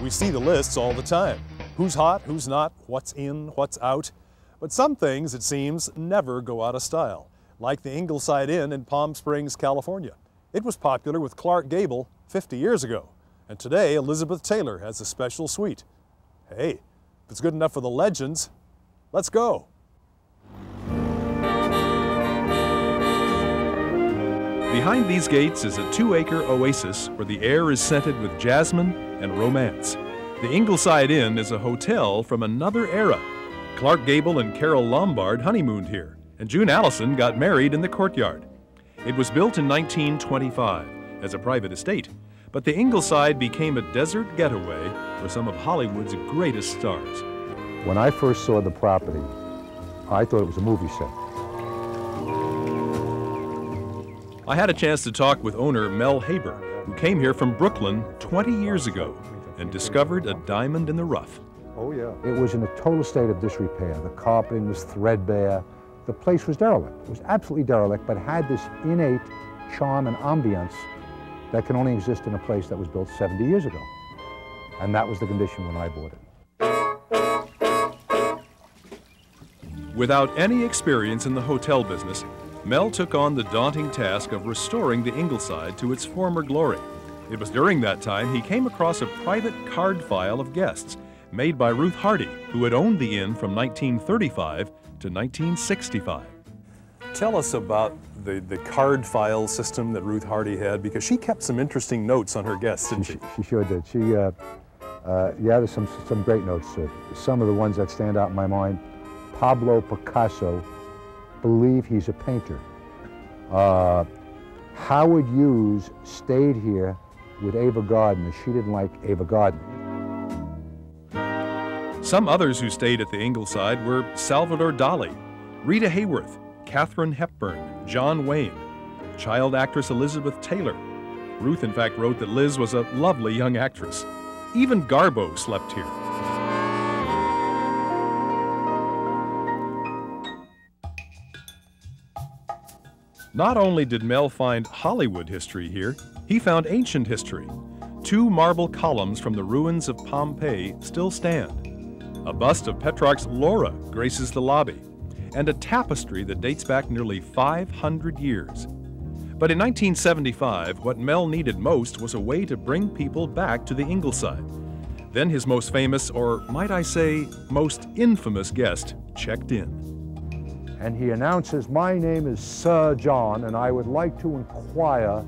We see the lists all the time. Who's hot, who's not, what's in, what's out. But some things, it seems, never go out of style, like the Ingleside Inn in Palm Springs, California. It was popular with Clark Gable 50 years ago, and today Elizabeth Taylor has a special suite. Hey, if it's good enough for the legends, let's go. Behind these gates is a 2-acre oasis where the air is scented with jasmine and romance. The Ingleside Inn is a hotel from another era. Clark Gable and Carol Lombard honeymooned here, and June Allison got married in the courtyard. It was built in 1925 as a private estate, but the Ingleside became a desert getaway for some of Hollywood's greatest stars. When I first saw the property, I thought it was a movie set. I had a chance to talk with owner Mel Haber, who came here from Brooklyn 20 years ago and discovered a diamond in the rough. Oh yeah. It was in a total state of disrepair. The carpeting was threadbare. The place was derelict. It was absolutely derelict, but had this innate charm and ambience that can only exist in a place that was built 70 years ago. And that was the condition when I bought it. Without any experience in the hotel business, Mel took on the daunting task of restoring the Ingleside to its former glory. It was during that time he came across a private card file of guests made by Ruth Hardy, who had owned the inn from 1935 to 1965. Tell us about the card file system that Ruth Hardy had, because she kept some interesting notes on her guests, didn't she? She sure did. Yeah, there's some great notes. Some of the ones that stand out in my mind: Pablo Picasso, believe he's a painter. Howard Hughes stayed here with Ava Gardner. She didn't like Ava Gardner. Some others who stayed at the Ingleside were Salvador Dali, Rita Hayworth, Katharine Hepburn, John Wayne, child actress Elizabeth Taylor. Ruth, in fact, wrote that Liz was a lovely young actress. Even Garbo slept here. Not only did Mel find Hollywood history here, he found ancient history. 2 marble columns from the ruins of Pompeii still stand. A bust of Petrarch's Laura graces the lobby, and a tapestry that dates back nearly 500 years. But in 1975, what Mel needed most was a way to bring people back to the Ingleside. Then his most famous, or might I say, most infamous guest checked in. And he announces, "My name is Sir John, and I would like to inquire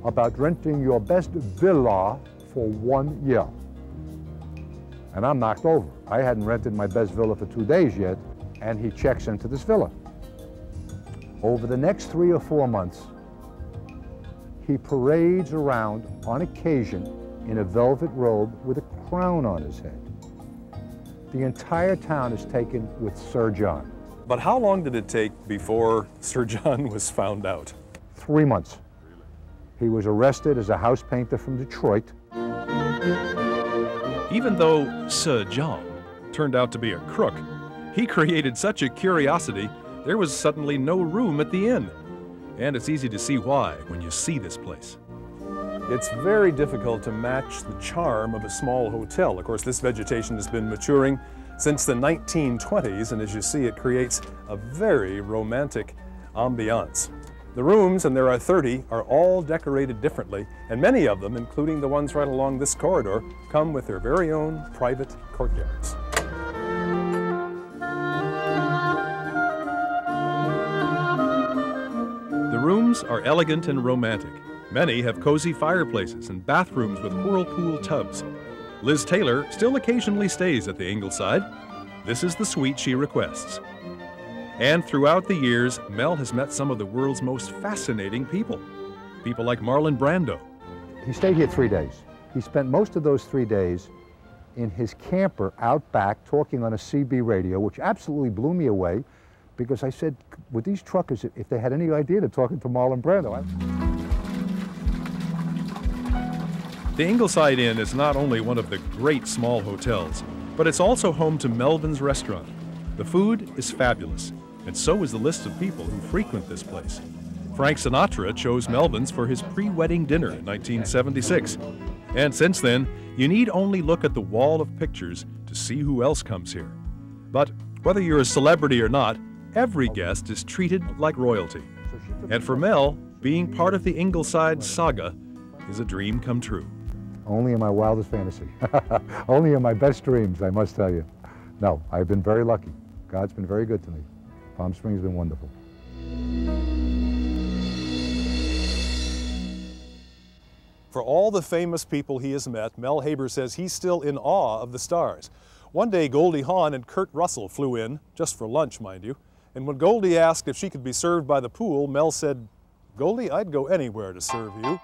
about renting your best villa for 1 year." And I'm knocked over. I hadn't rented my best villa for 2 days yet, and he checks into this villa. Over the next 3 or 4 months, he parades around on occasion in a velvet robe with a crown on his head. The entire town is taken with Sir John. But how long did it take before Sir John was found out? 3 months. He was arrested as a house painter from Detroit. Even though Sir John turned out to be a crook, he created such a curiosity, there was suddenly no room at the inn. And it's easy to see why when you see this place. It's very difficult to match the charm of a small hotel. Of course, this vegetation has been maturing since the 1920s, and as you see, it creates a very romantic ambiance. The rooms, and there are 30, are all decorated differently, and many of them, including the ones right along this corridor, come with their very own private courtyards. The rooms are elegant and romantic. Many have cozy fireplaces and bathrooms with whirlpool tubs. Liz Taylor still occasionally stays at the Ingleside. This is the suite she requests. And throughout the years, Mel has met some of the world's most fascinating people. People like Marlon Brando. He stayed here 3 days. He spent most of those 3 days in his camper out back talking on a CB radio, which absolutely blew me away, because I said, would these truckers, if they had any idea to talking to Marlon Brando? The Ingleside Inn is not only one of the great small hotels, but it's also home to Melvin's Restaurant. The food is fabulous, and so is the list of people who frequent this place. Frank Sinatra chose Melvin's for his pre-wedding dinner in 1976. And since then, you need only look at the wall of pictures to see who else comes here. But whether you're a celebrity or not, every guest is treated like royalty. And for Mel, being part of the Ingleside saga is a dream come true. Only in my wildest fantasy. Only in my best dreams, I must tell you. No, I've been very lucky. God's been very good to me. Palm Springs has been wonderful. For all the famous people he has met, Mel Haber says he's still in awe of the stars. One day, Goldie Hawn and Kurt Russell flew in, just for lunch, mind you. And when Goldie asked if she could be served by the pool, Mel said, "Goldie, I'd go anywhere to serve you."